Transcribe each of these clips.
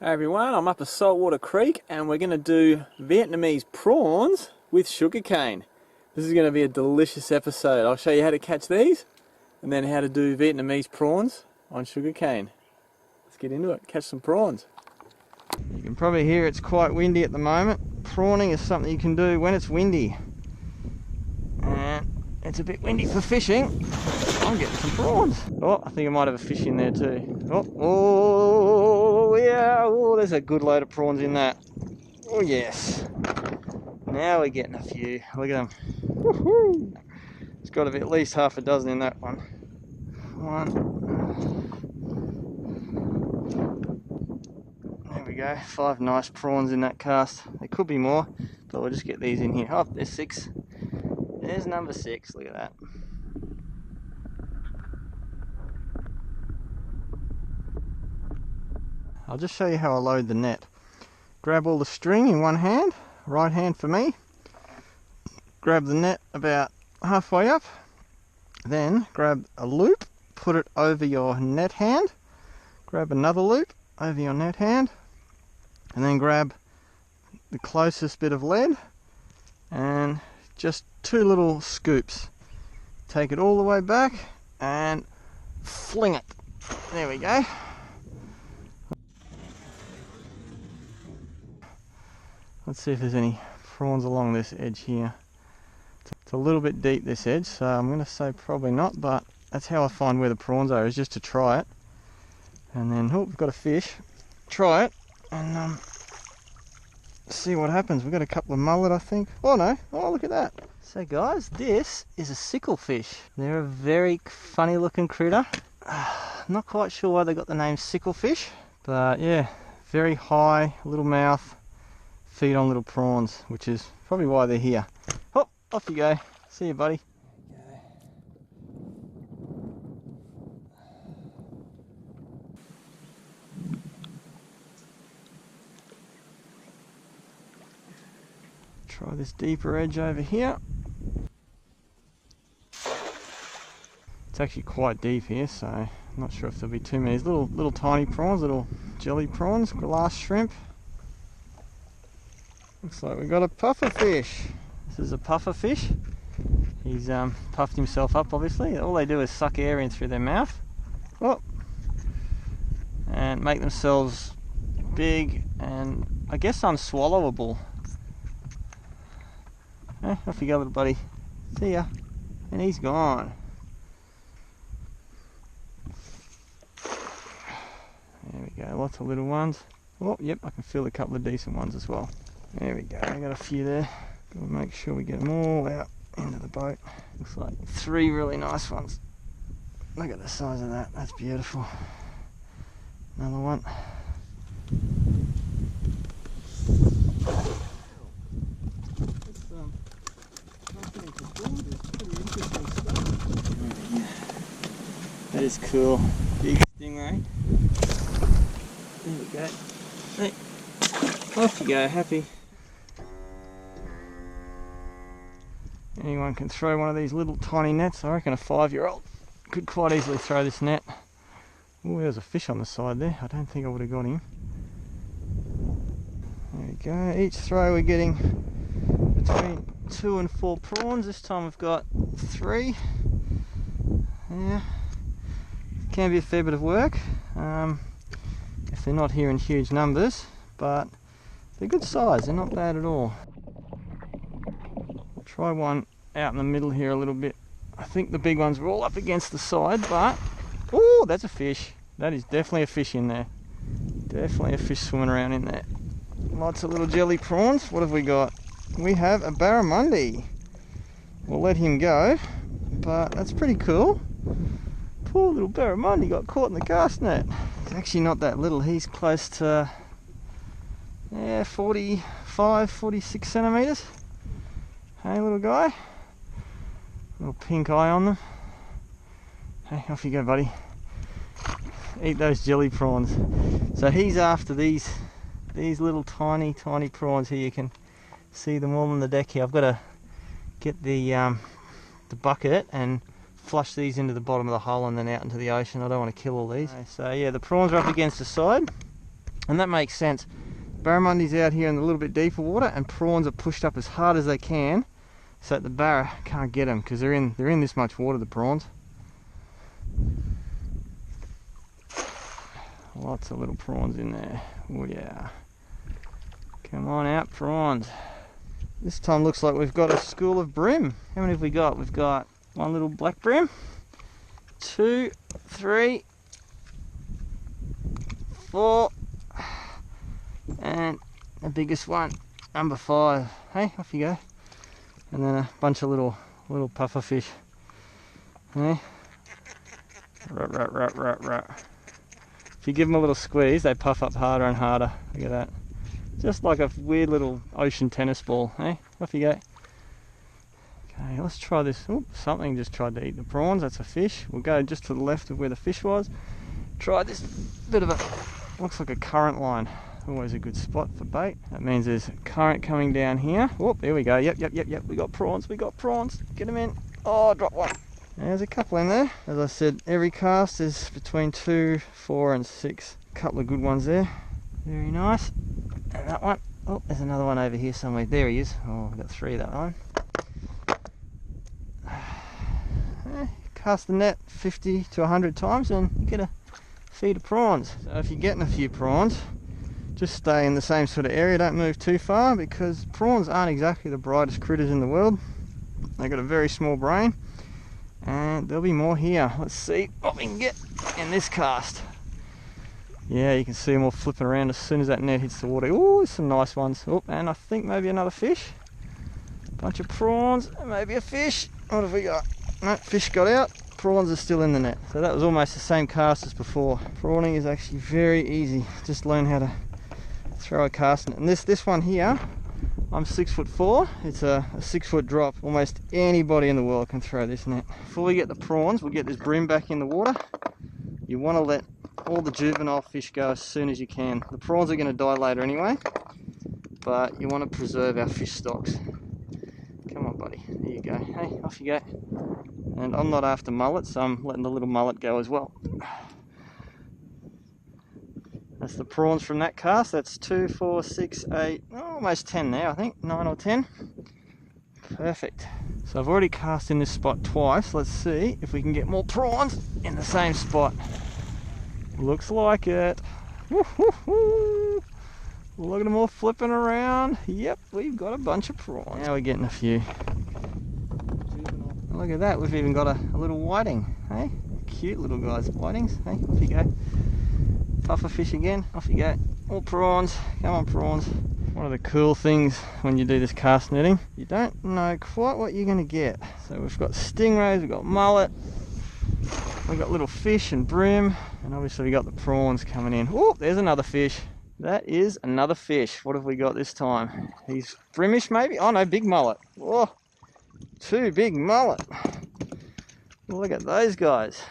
Hey everyone, I'm up at Saltwater Creek and we're going to do Vietnamese prawns with sugarcane. This is going to be a delicious episode. I'll show you how to catch these and then how to do Vietnamese prawns on sugarcane. Let's get into it, catch some prawns. You can probably hear it's quite windy at the moment. Prawning is something you can do when it's windy. And it's a bit windy for fishing. I'm getting some prawns. Oh, I think I might have a fish in there too. Oh, yeah, oh, there's a good load of prawns in that. Oh yes. Now we're getting a few. Look at them. Woohoo! It's got to be at least half a dozen in that one. There we go. 5 nice prawns in that cast. There could be more, but we'll just get these in here. Oh, there's 6. There's number 6. Look at that. I'll just show you how I load the net. Grab all the string in one hand, right hand for me. Grab the net about halfway up. Then grab a loop, put it over your net hand. Grab another loop over your net hand. And then grab the closest bit of lead and just 2 little scoops. Take it all the way back and fling it. There we go. Let's see if there's any prawns along this edge here. It's a little bit deep, this edge, so I'm going to say probably not, but that's how I find where the prawns are, is just to try it. And then, oh, we've got a fish. Try it and see what happens. We've got a couple of mullet, I think. Oh no, oh look at that. So guys, this is a sicklefish. They're a very funny looking critter. Not quite sure why they got the name sicklefish, but yeah, very high, little mouth. Feed on little prawns, which is probably why they're here. Oh, off you go. See you, buddy. Try this deeper edge over here. It's actually quite deep here, so I'm not sure if there'll be too many. These little tiny prawns, little jelly prawns, glass shrimp. Looks like we got a puffer fish. This is a puffer fish. He's puffed himself up, obviously. All they do is suck air in through their mouth. Oh, and make themselves big and I guess unswallowable. Off you go, little buddy. See ya. And he's gone. There we go, lots of little ones. Oh, yep, I can feel a couple of decent ones as well. There we go, I got a few there. Gotta make sure we get them all out into the boat. Looks like 3 really nice ones. Look at the size of that, that's beautiful. Another one. That is cool. Big stingray. There we go. Hey. Off you go, happy. Anyone can throw one of these little tiny nets. I reckon a 5-year-old could quite easily throw this net. Oh, there's a fish on the side there. I don't think I would have got him. There we go. Each throw we're getting between 2 and 4 prawns. This time we've got 3. Yeah, can be a fair bit of work if they're not here in huge numbers, but they're good size. They're not bad at all. I'll try one out in the middle here a little bit. I think the big ones were all up against the side, but oh, that's a fish. That is definitely a fish in there. Definitely a fish swimming around in there. Lots of little jelly prawns. What have we got? We have a barramundi. We'll let him go, but that's pretty cool. Poor little barramundi got caught in the cast net. He's actually not that little. He's close to 45, 46 centimetres. Hey, little guy. Little pink eye on them. Hey, off you go, buddy. Eat those jelly prawns. So he's after these little tiny prawns here. You can see them all on the deck here. I've got to get the bucket and flush these into the bottom of the hull and then out into the ocean. I don't want to kill all these. So yeah, the prawns are up against the side. And that makes sense. Barramundi's out here in a little bit deeper water, and prawns are pushed up as hard as they can so that the barra can't get them, because they're in this much water, the prawns. Lots of little prawns in there. Oh yeah. Come on out, prawns. This time looks like we've got a school of brim. How many have we got? We've got one little black brim, 2, 3, 4, and the biggest one, number 5. Hey, off you go. And then a bunch of little puffer fish. Hey. Rut. If you give them a little squeeze, they puff up harder and harder. Look at that. Just like a weird little ocean tennis ball. Hey, off you go. Okay, let's try this. Oh, something just tried to eat the prawns. That's a fish. We'll go just to the left of where the fish was. Try this bit of a, looks like a current line. Always a good spot for bait. That means there's a current coming down here. Oh, there we go. Yep. We got prawns. Get them in. Oh, drop one. There's a couple in there. As I said, every cast is between 2, 4 and 6. A couple of good ones there. Very nice. And that one. Oh, there's another one over here somewhere. There he is. Oh, we've got 3 of that one. Cast the net 50 to 100 times and you get a feed of prawns. So if you're getting a few prawns, just stay in the same sort of area. Don't move too far, because prawns aren't exactly the brightest critters in the world. They've got a very small brain. And there'll be more here. Let's see what we can get in this cast. Yeah, you can see them all flipping around as soon as that net hits the water. Oh, some nice ones. Oh, and I think maybe another fish. Bunch of prawns and maybe a fish. What have we got? No, fish got out. Prawns are still in the net. So that was almost the same cast as before. Prawning is actually very easy. Just learn how to throw a cast net. And this one here, I'm 6'4". It's a 6-foot drop. Almost anybody in the world can throw this net. Before we get the prawns, we'll get this brim back in the water. You want to let all the juvenile fish go as soon as you can. The prawns are going to die later anyway, but you want to preserve our fish stocks. Come on, buddy. There you go. Hey, off you go. And I'm not after mullet, so I'm letting the little mullet go as well. That's the prawns from that cast. That's 2, 4, 6, 8, almost 10 now, I think. 9 or 10. Perfect. So I've already cast in this spot twice. Let's see if we can get more prawns in the same spot. Looks like it. Woo-hoo-hoo. Look at them all flipping around. Yep, we've got a bunch of prawns. Now we're getting a few. Look at that, we've even got a little whiting. Hey, cute little guys, whitings. Hey, off you go. Puffer fish again, off you go. All prawns, come on prawns. One of the cool things when you do this cast netting, you don't know quite what you're going to get. So we've got stingrays, we've got mullet, we've got little fish and brim, and obviously we got the prawns coming in. Oh, there's another fish. That is another fish. What have we got this time? He's brimish maybe? Oh no, big mullet. Oh, 2 big mullet. Look at those guys.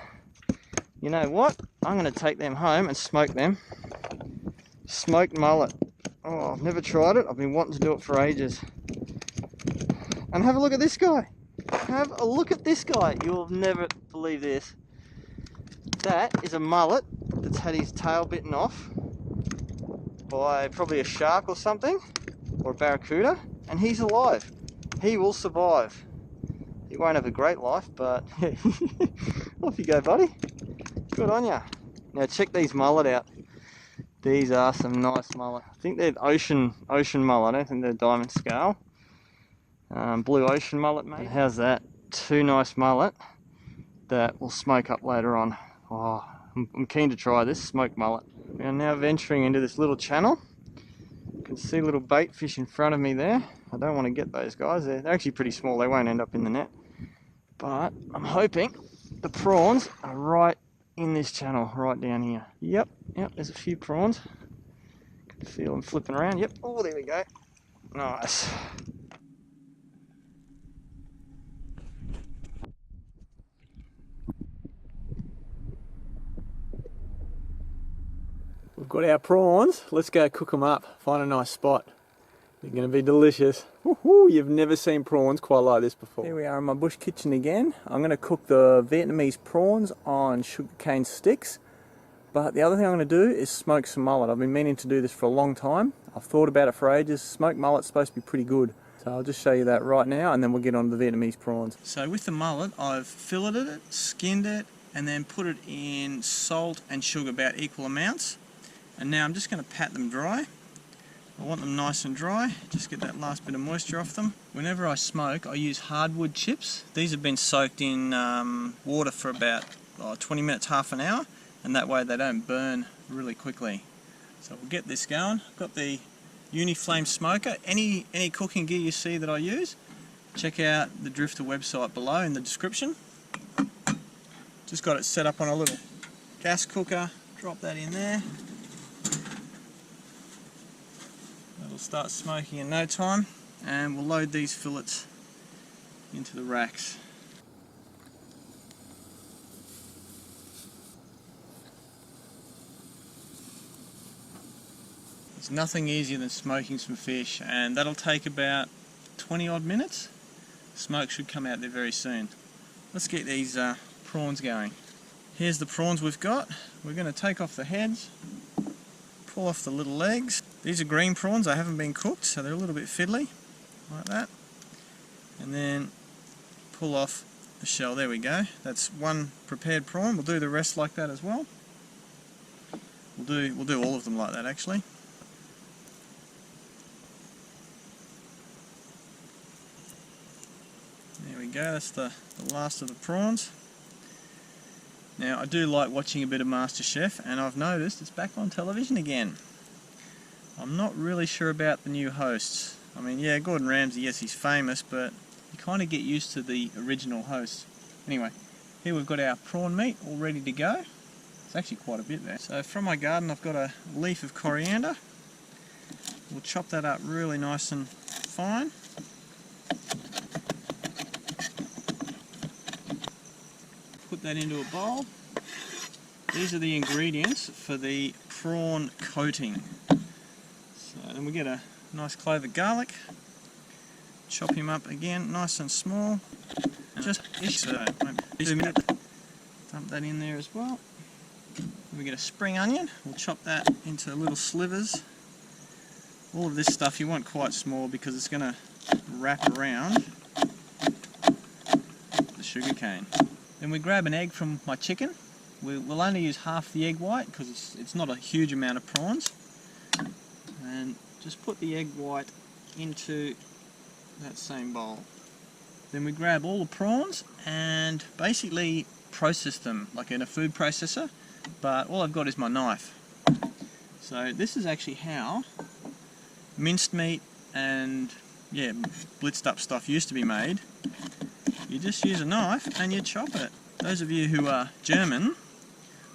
You know what? I'm going to take them home and smoke them. Smoked mullet. Oh, I've never tried it. I've been wanting to do it for ages. And have a look at this guy. Have a look at this guy. You'll never believe this. That is a mullet that's had his tail bitten off by probably a shark or something, or a barracuda, and he's alive. He will survive. He won't have a great life, but off you go, buddy. Good on ya. Now check these mullet out. These are some nice mullet. I think they're ocean mullet. I don't think they're diamond scale. Blue ocean mullet, mate. How's that? 2 nice mullet that will smoke up later on. Oh, I'm keen to try this smoked mullet. We are now venturing into this little channel. You can see little bait fish in front of me there. I don't want to get those guys. They're actually pretty small. They won't end up in the net. But I'm hoping the prawns are right in this channel, right down here. Yep, there's a few prawns. Can feel them flipping around. Yep, oh, there we go. Nice. We've got our prawns. Let's go cook them up. Find a nice spot. They're going to be delicious. Woohoo! You've never seen prawns quite like this before. Here we are in my bush kitchen again. I'm going to cook the Vietnamese prawns on sugarcane sticks. But the other thing I'm going to do is smoke some mullet. I've been meaning to do this for a long time. I've thought about it for ages. Smoked mullet's supposed to be pretty good. So I'll just show you that right now, and then we'll get on to the Vietnamese prawns. So with the mullet, I've filleted it, skinned it, and then put it in salt and sugar, about equal amounts. And now I'm just going to pat them dry. I want them nice and dry, just get that last bit of moisture off them. Whenever I smoke, I use hardwood chips. These have been soaked in water for about 20 minutes, half an hour, and that way they don't burn really quickly. So we'll get this going. I've got the Uniflame Smoker. Any cooking gear you see that I use, check out the Drifta website below in the description. Just got it set up on a little gas cooker, drop that in there. That'll start smoking in no time, and we'll load these fillets into the racks. There's nothing easier than smoking some fish, and that'll take about 20 odd minutes. Smoke should come out there very soon. Let's get these prawns going. Here's the prawns we've got. We're going to take off the heads, pull off the little legs. These are green prawns, they haven't been cooked, so they're a little bit fiddly, like that. And then pull off the shell. There we go. That's one prepared prawn. We'll do the rest like that as well. We'll do all of them like that actually. There we go, that's the last of the prawns. Now I do like watching a bit of MasterChef, and I've noticed it's back on television again. I'm not really sure about the new hosts. I mean, yeah, Gordon Ramsay, yes, he's famous, but you kind of get used to the original hosts. Anyway, here we've got our prawn meat all ready to go. It's actually quite a bit there. So from my garden I've got a leaf of coriander. We'll chop that up really nice and fine. Put that into a bowl. These are the ingredients for the prawn coating. So then we get a nice clove of garlic, chop him up again nice and small, just so dump that in there as well. We get a spring onion, we'll chop that into little slivers. All of this stuff you want quite small because it's going to wrap around the sugarcane. Then we grab an egg from my chicken. We'll only use half the egg white because it's not a huge amount of prawns. And just put the egg white into that same bowl. Then we grab all the prawns and basically process them like in a food processor, but all I've got is my knife. So this is actually how minced meat and blitzed up stuff used to be made. You just use a knife and you chop it. Those of you who are German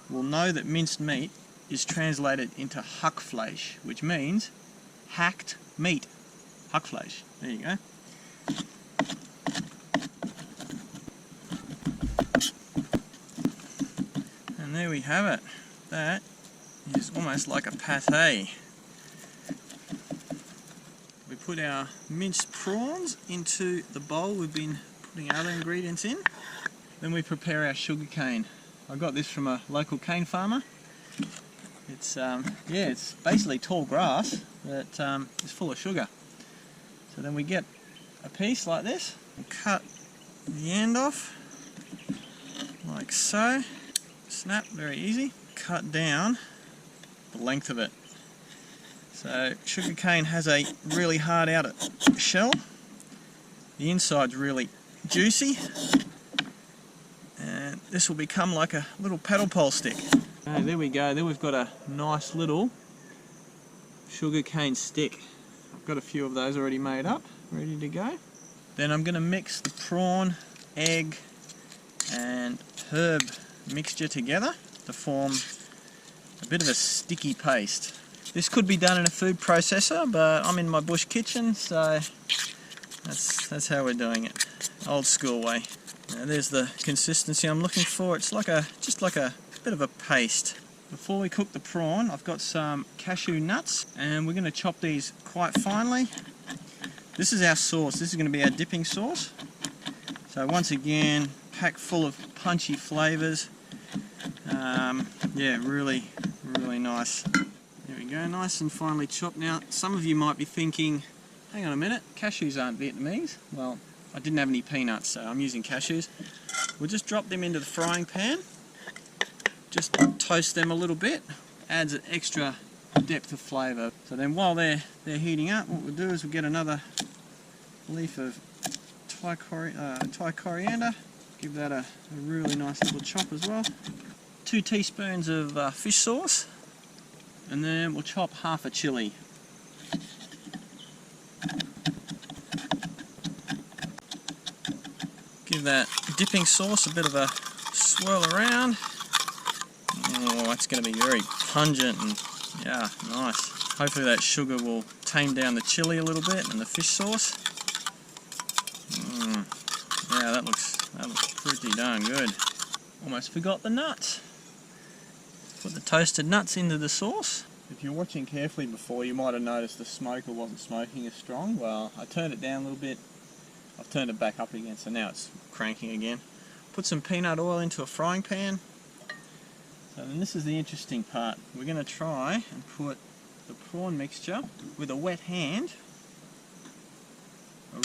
will know that minced meat is translated into Hackfleisch, which means hacked meat. Hackfleisch. There you go. And there we have it. That is almost like a pâté. We put our minced prawns into the bowl we've been putting other ingredients in. Then we prepare our sugarcane. I got this from a local cane farmer. It's it's basically tall grass that is full of sugar. So then we get a piece like this and cut the end off like so. Snap, very easy. Cut down the length of it. So sugarcane has a really hard outer shell. The inside's really juicy, and this will become like a little paddle pole stick. Okay, there we go. Then we've got a nice little sugarcane stick. I've got a few of those already made up, ready to go. Then I'm going to mix the prawn, egg and herb mixture together to form a bit of a sticky paste. This could be done in a food processor, but I'm in my bush kitchen, so that's how we're doing it. Old school way. Now there's the consistency I'm looking for. It's like just like a bit of a paste. Before we cook the prawn, I've got some cashew nuts, and we're going to chop these quite finely. This is our sauce. This is going to be our dipping sauce. So once again, packed full of punchy flavours. Yeah, really nice. There we go, nice and finely chopped. Now, some of you might be thinking, hang on a minute, cashews aren't Vietnamese. Well, I didn't have any peanuts, so I'm using cashews. We'll just drop them into the frying pan. Just toast them a little bit. Adds an extra depth of flavour. So then while they're heating up, what we'll do is we'll get another leaf of Thai coriander. Give that a really nice little chop as well. 2 teaspoons of fish sauce. And then we'll chop half a chilli. Give that dipping sauce a bit of a swirl around. Oh, that's going to be very pungent and yeah, nice. Hopefully that sugar will tame down the chilli a little bit and the fish sauce. Yeah, that looks pretty darn good. Almost forgot the nuts. Put the toasted nuts into the sauce. If you're watching carefully before, you might have noticed the smoker wasn't smoking as strong. Well, I turned it down a little bit. I've turned it back up again, so now it's cranking again. Put some peanut oil into a frying pan. So then this is the interesting part. We're going to try and put the prawn mixture with a wet hand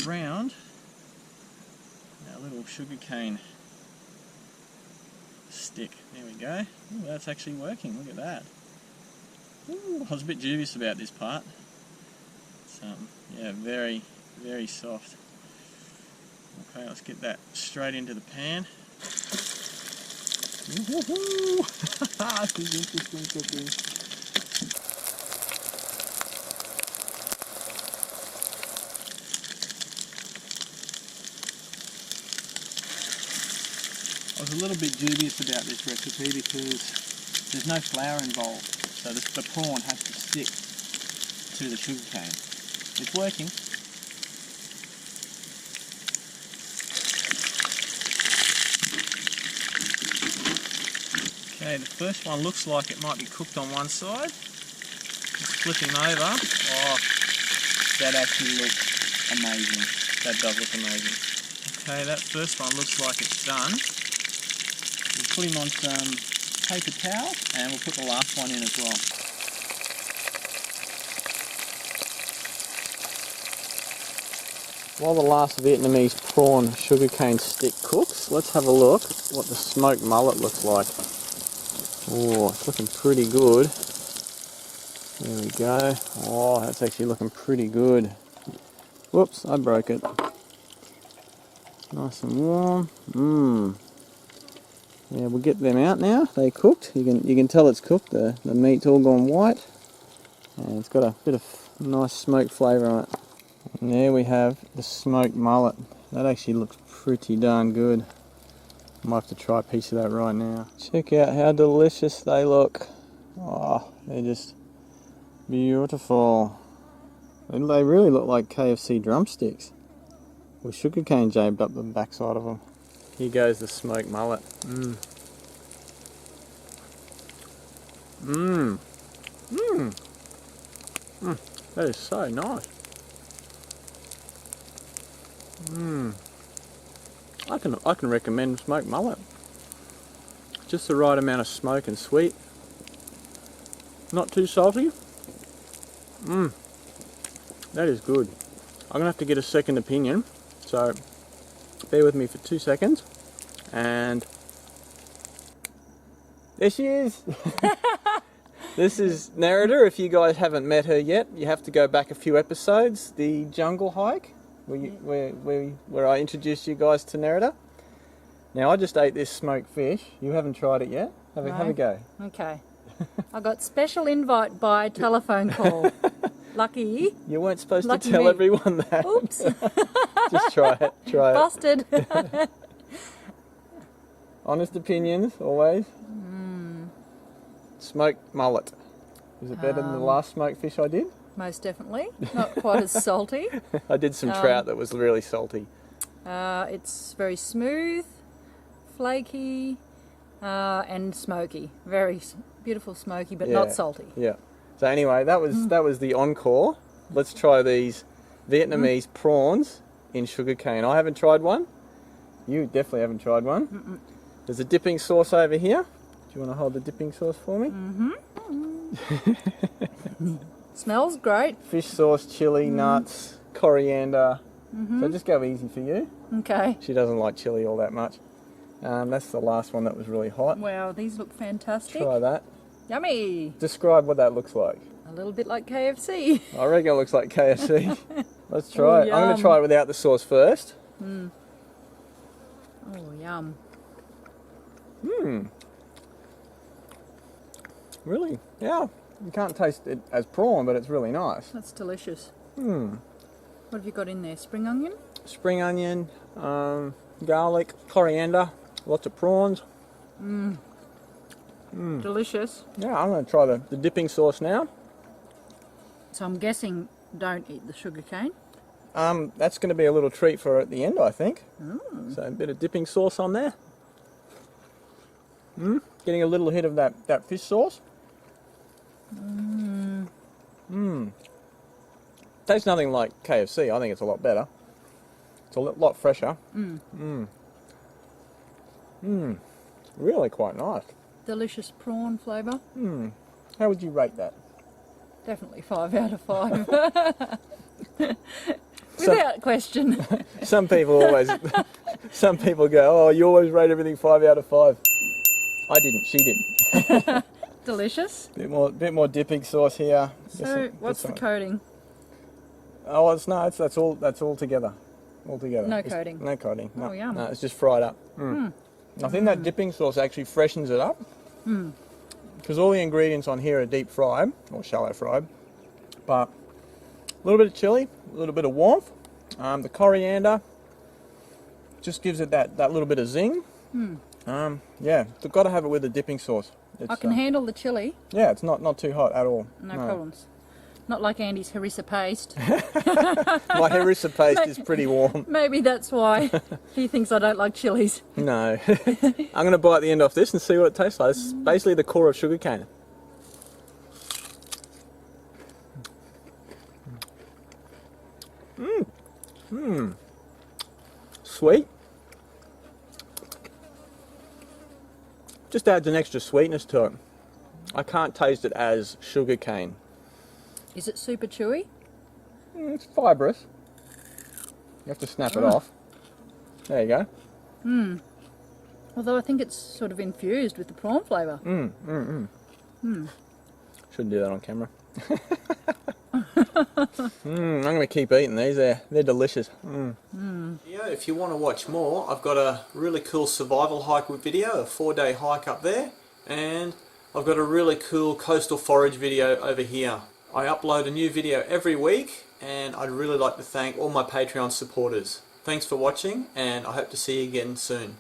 around our little sugarcane stick. There we go. Ooh, that's actually working. Look at that. Ooh, I was a bit dubious about this part. It's, yeah, very soft. Okay, let's get that straight into the pan. This is interesting cooking. I was a little bit dubious about this recipe because there's no flour involved, so the prawn has to stick to the sugarcane. It's working. Okay, the first one looks like it might be cooked on one side. Just flip him over. Oh, that actually looks amazing. That does look amazing. Okay, that first one looks like it's done. We'll put him on some paper towel and we'll put the last one in as well. While the last Vietnamese prawn sugarcane stick cooks, let's have a look what the smoked mullet looks like. Oh, it's looking pretty good. There we go. Oh, that's actually looking pretty good. Whoops, I broke it. Nice and warm. Yeah, we'll get them out now. They're cooked. You can tell it's cooked. The meat's all gone white, and it's got a bit of nice smoked flavour on it. And there we have the smoked mullet. That actually looks pretty darn good. I might have to try a piece of that right now. Check out how delicious they look. Oh, they're just beautiful. They really look like KFC drumsticks with sugarcane jabbed up the backside of them. Here goes the smoked mullet. That is so nice. I can recommend smoked mullet. Just the right amount of smoke and sweet. Not too salty. That is good. I'm gonna have to get a second opinion, so bear with me for 2 seconds. And there she is. This is Nerida. If you guys haven't met her yet, you have to go back a few episodes. The jungle hike, where I introduced you guys to Nerida. Now I just ate this smoked fish. You haven't tried it yet. Have a go. Okay. I got special invite by telephone call. Lucky. You weren't supposed to tell everyone that. Oops. Just try it. Busted. Honest opinions, always. Smoked mullet. Is it better than the last smoked fish I did? Most definitely. Not quite as salty. I did some trout that was really salty. It's very smooth, flaky, and smoky. Very beautiful smoky, but not salty. Yeah. So anyway, that was the encore. Let's try these Vietnamese prawns in sugarcane. I haven't tried one. You definitely haven't tried one. There's a dipping sauce over here. you want to hold the dipping sauce for me? Smells great. Fish sauce, chili, nuts, coriander. So just go easy for you. Okay. She doesn't like chili all that much. That's the last one that was really hot. Wow, these look fantastic. Try that. Yummy. Describe what that looks like. A little bit like KFC. I reckon it looks like KFC. Let's try it. I'm going to try it without the sauce first. Oh, yum. Really? Yeah. You can't taste it as prawn, but it's really nice. That's delicious. What have you got in there? Spring onion? Spring onion, garlic, coriander, lots of prawns. Delicious. Yeah, I'm going to try the dipping sauce now. So I'm guessing don't eat the sugarcane. That's going to be a little treat for at the end, I think. So a bit of dipping sauce on there. Getting a little hit of that fish sauce. Tastes nothing like KFC. I think it's a lot better. It's a lot fresher. Really quite nice. Delicious prawn flavour. How would you rate that? Definitely 5 out of 5. Without question. Some people go, oh, you always rate everything 5 out of 5. I didn't, she didn't. Delicious. Bit more dipping sauce here. So what's the coating? Oh, that's all together. All together. No coating. No coating. No, Oh, yum. no, it's just fried up. I think that dipping sauce actually freshens it up. Because all the ingredients on here are deep fried or shallow fried, but a little bit of chili, a little bit of warmth. The coriander just gives it that little bit of zing. Yeah, you've got to have it with the dipping sauce. I can handle the chili. Yeah, it's not too hot at all. No problems. Not like Andy's harissa paste. My harissa paste is pretty warm. Maybe that's why he thinks I don't like chilies. No. I'm going to bite the end off this and see what it tastes like. It's basically the core of sugarcane. Sweet. Just adds an extra sweetness to it. I can't taste it as sugarcane. Is it super chewy? It's fibrous. You have to snap it off. There you go. Although I think it's sort of infused with the prawn flavour. Shouldn't do that on camera. I'm going to keep eating these. They're delicious. Yeah, if you want to watch more, I've got a really cool survival hike video, a 4-day hike up there, and I've got a really cool coastal forage video over here. I upload a new video every week, and I'd really like to thank all my Patreon supporters. Thanks for watching, and I hope to see you again soon.